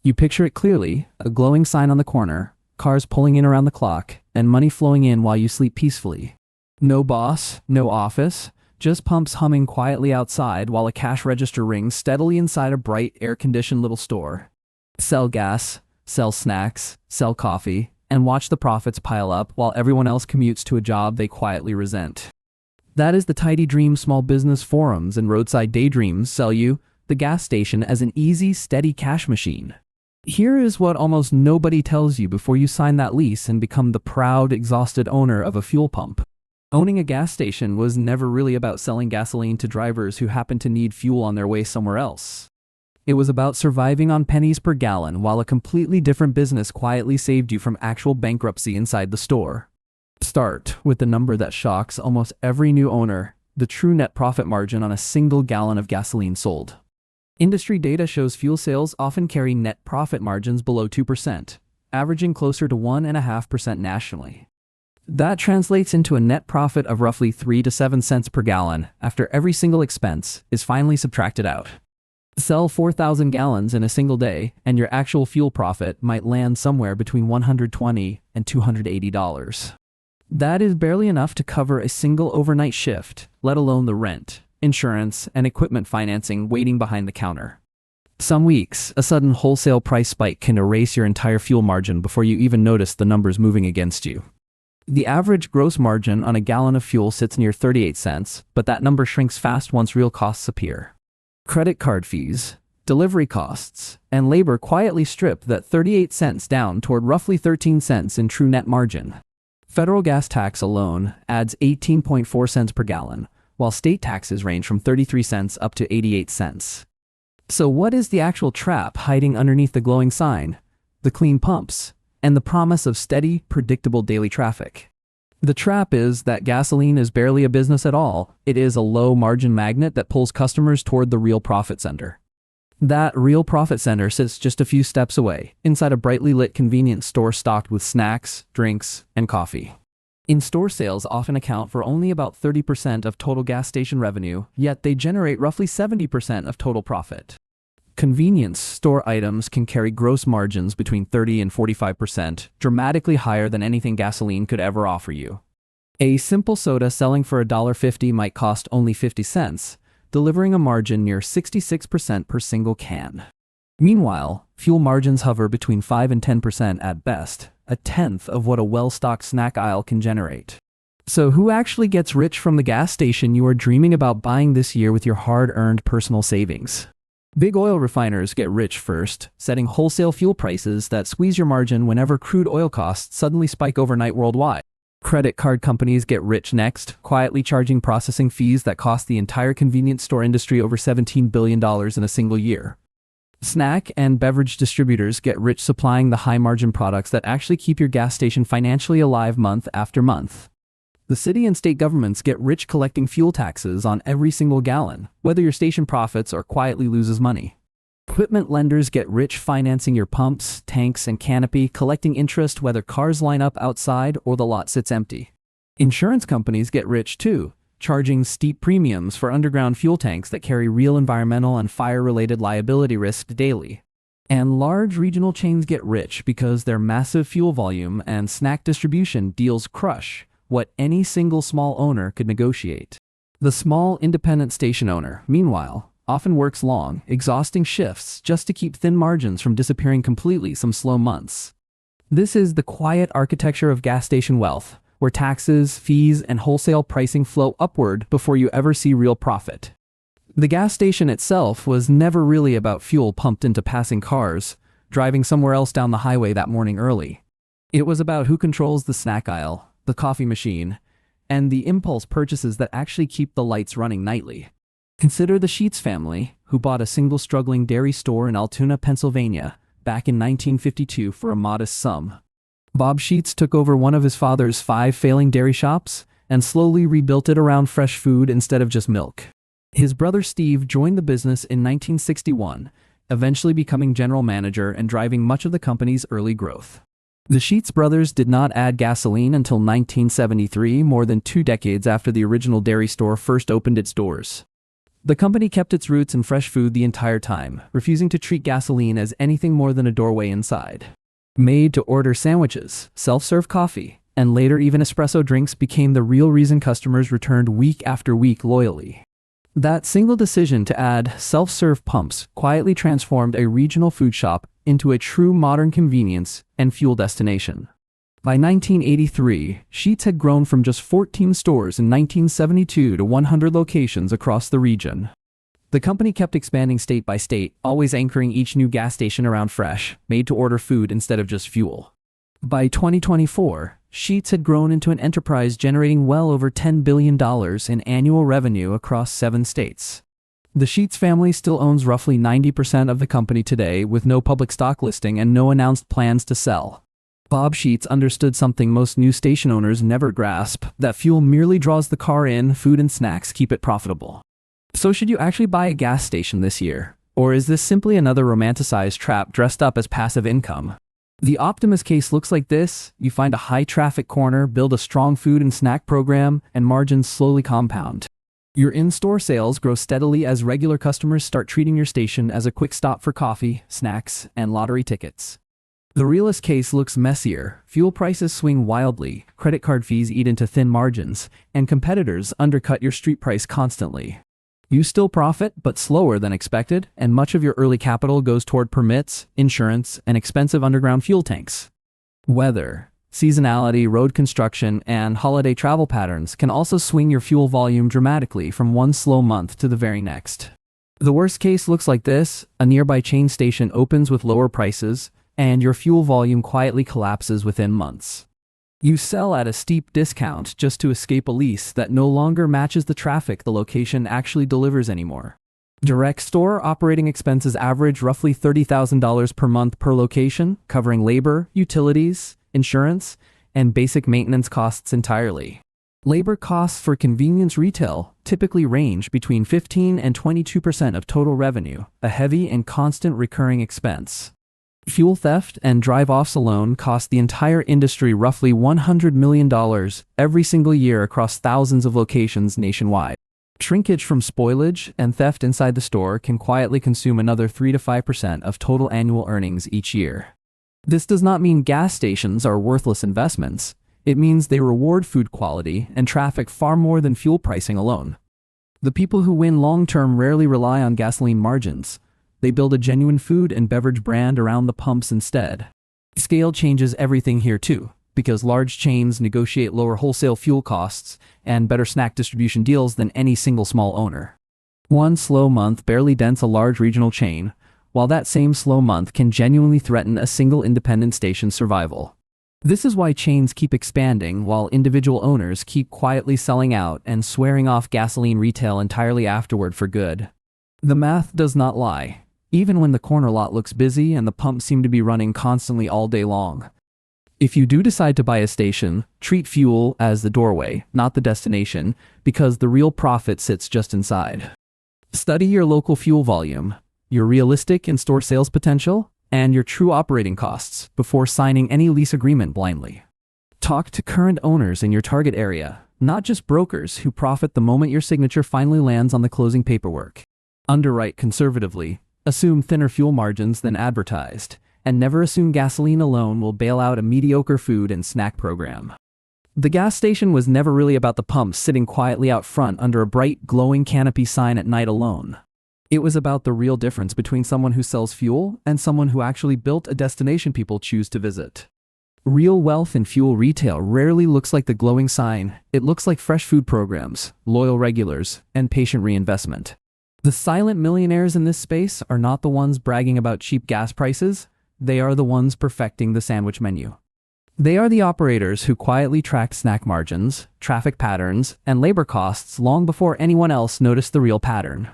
You picture it clearly, a glowing sign on the corner, cars pulling in around the clock, and money flowing in while you sleep peacefully. No boss, no office, just pumps humming quietly outside while a cash register rings steadily inside a bright, air-conditioned little store. Sell gas, sell snacks, sell coffee, and watch the profits pile up while everyone else commutes to a job they quietly resent. That is the tidy dream small business forums and roadside daydreams sell you, the gas station, as an easy, steady cash machine. Here is what almost nobody tells you before you sign that lease and become the proud, exhausted owner of a fuel pump. Owning a gas station was never really about selling gasoline to drivers who happened to need fuel on their way somewhere else. It was about surviving on pennies per gallon while a completely different business quietly saved you from actual bankruptcy inside the store. Start with the number that shocks almost every new owner, the true net profit margin on a single gallon of gasoline sold. Industry data shows fuel sales often carry net profit margins below 2%, averaging closer to 1.5% nationally. That translates into a net profit of roughly 3 to 7 cents per gallon after every single expense is finally subtracted out. Sell 4,000 gallons in a single day, and your actual fuel profit might land somewhere between $120 and $280. That is barely enough to cover a single overnight shift, let alone the rent, insurance, and equipment financing waiting behind the counter. Some weeks, a sudden wholesale price spike can erase your entire fuel margin before you even notice the numbers moving against you. The average gross margin on a gallon of fuel sits near 38 cents, but that number shrinks fast once real costs appear. Credit card fees, delivery costs, and labor quietly strip that 38 cents down toward roughly 13 cents in true net margin. Federal gas tax alone adds 18.4 cents per gallon, while state taxes range from 33 cents up to 88 cents. So what is the actual trap hiding underneath the glowing sign? The clean pumps, and the promise of steady, predictable daily traffic. The trap is that gasoline is barely a business at all. It is a low-margin magnet that pulls customers toward the real profit center. That real profit center sits just a few steps away, inside a brightly lit convenience store stocked with snacks, drinks, and coffee. In-store sales often account for only about 30% of total gas station revenue, yet they generate roughly 70% of total profit. Convenience store items can carry gross margins between 30 and 45%, dramatically higher than anything gasoline could ever offer you. A simple soda selling for $1.50 might cost only 50 cents, delivering a margin near 66% per single can. Meanwhile, fuel margins hover between 5 and 10% at best, a tenth of what a well-stocked snack aisle can generate. So who actually gets rich from the gas station you are dreaming about buying this year with your hard-earned personal savings? Big oil refiners get rich first, setting wholesale fuel prices that squeeze your margin whenever crude oil costs suddenly spike overnight worldwide. Credit card companies get rich next, quietly charging processing fees that cost the entire convenience store industry over $17 billion in a single year. Snack and beverage distributors get rich supplying the high-margin products that actually keep your gas station financially alive month after month. The city and state governments get rich collecting fuel taxes on every single gallon, whether your station profits or quietly loses money. Equipment lenders get rich financing your pumps, tanks, and canopy, collecting interest whether cars line up outside or the lot sits empty. Insurance companies get rich too, charging steep premiums for underground fuel tanks that carry real environmental and fire-related liability risk daily. And large regional chains get rich because their massive fuel volume and snack distribution deals crush what any single small owner could negotiate. The small independent station owner, meanwhile, often works long, exhausting shifts just to keep thin margins from disappearing completely some slow months. This is the quiet architecture of gas station wealth, where taxes, fees, and wholesale pricing flow upward before you ever see real profit. The gas station itself was never really about fuel pumped into passing cars, driving somewhere else down the highway that morning early. It was about who controls the snack aisle, the coffee machine, and the impulse purchases that actually keep the lights running nightly. Consider the Sheets family, who bought a single struggling dairy store in Altoona, Pennsylvania, back in 1952 for a modest sum. Bob Sheets took over one of his father's 5 failing dairy shops and slowly rebuilt it around fresh food instead of just milk. His brother Steve joined the business in 1961, eventually becoming general manager and driving much of the company's early growth. The Sheets brothers did not add gasoline until 1973, more than 2 decades after the original dairy store first opened its doors. The company kept its roots in fresh food the entire time, refusing to treat gasoline as anything more than a doorway inside. Made-to-order sandwiches, self-serve coffee, and later even espresso drinks became the real reason customers returned week after week loyally. That single decision to add self-serve pumps quietly transformed a regional food shop into a true modern convenience and fuel destination. By 1983, Sheetz had grown from just 14 stores in 1972 to 100 locations across the region. The company kept expanding state by state, always anchoring each new gas station around fresh, made-to-order food instead of just fuel. By 2024, Sheetz had grown into an enterprise generating well over $10 billion in annual revenue across 7 states. The Sheetz family still owns roughly 90% of the company today, with no public stock listing and no announced plans to sell. Bob Sheetz understood something most new station owners never grasp, that fuel merely draws the car in, food and snacks keep it profitable. So should you actually buy a gas station this year? Or is this simply another romanticized trap dressed up as passive income? The optimist case looks like this: you find a high-traffic corner, build a strong food and snack program, and margins slowly compound. Your in-store sales grow steadily as regular customers start treating your station as a quick stop for coffee, snacks, and lottery tickets. The realist case looks messier. Fuel prices swing wildly, credit card fees eat into thin margins, and competitors undercut your street price constantly. You still profit, but slower than expected, and much of your early capital goes toward permits, insurance, and expensive underground fuel tanks. Weather, seasonality, road construction, and holiday travel patterns can also swing your fuel volume dramatically from one slow month to the very next. The worst case looks like this: a nearby chain station opens with lower prices, and your fuel volume quietly collapses within months. You sell at a steep discount just to escape a lease that no longer matches the traffic the location actually delivers anymore. Direct store operating expenses average roughly $30,000 per month per location, covering labor, utilities, insurance, and basic maintenance costs entirely. Labor costs for convenience retail typically range between 15 and 22% of total revenue, a heavy and constant recurring expense. Fuel theft and drive-offs alone cost the entire industry roughly $100 million every single year across thousands of locations nationwide. Shrinkage from spoilage and theft inside the store can quietly consume another 3 to 5% of total annual earnings each year. This does not mean gas stations are worthless investments. It means they reward food quality and traffic far more than fuel pricing alone. The people who win long-term rarely rely on gasoline margins. They build a genuine food and beverage brand around the pumps instead. Scale changes everything here too, because large chains negotiate lower wholesale fuel costs and better snack distribution deals than any single small owner. One slow month barely dents a large regional chain, while that same slow month can genuinely threaten a single independent station's survival. This is why chains keep expanding while individual owners keep quietly selling out and swearing off gasoline retail entirely afterward for good. The math does not lie. Even when the corner lot looks busy and the pumps seem to be running constantly all day long. If you do decide to buy a station, treat fuel as the doorway, not the destination, because the real profit sits just inside. Study your local fuel volume, your realistic in-store sales potential, and your true operating costs before signing any lease agreement blindly. Talk to current owners in your target area, not just brokers who profit the moment your signature finally lands on the closing paperwork. Underwrite conservatively. Assume thinner fuel margins than advertised, and never assume gasoline alone will bail out a mediocre food and snack program. The gas station was never really about the pump sitting quietly out front under a bright, glowing canopy sign at night alone. It was about the real difference between someone who sells fuel and someone who actually built a destination people choose to visit. Real wealth in fuel retail rarely looks like the glowing sign. It looks like fresh food programs, loyal regulars, and patient reinvestment. The silent millionaires in this space are not the ones bragging about cheap gas prices. They are the ones perfecting the sandwich menu. They are the operators who quietly tracked snack margins, traffic patterns, and labor costs long before anyone else noticed the real pattern.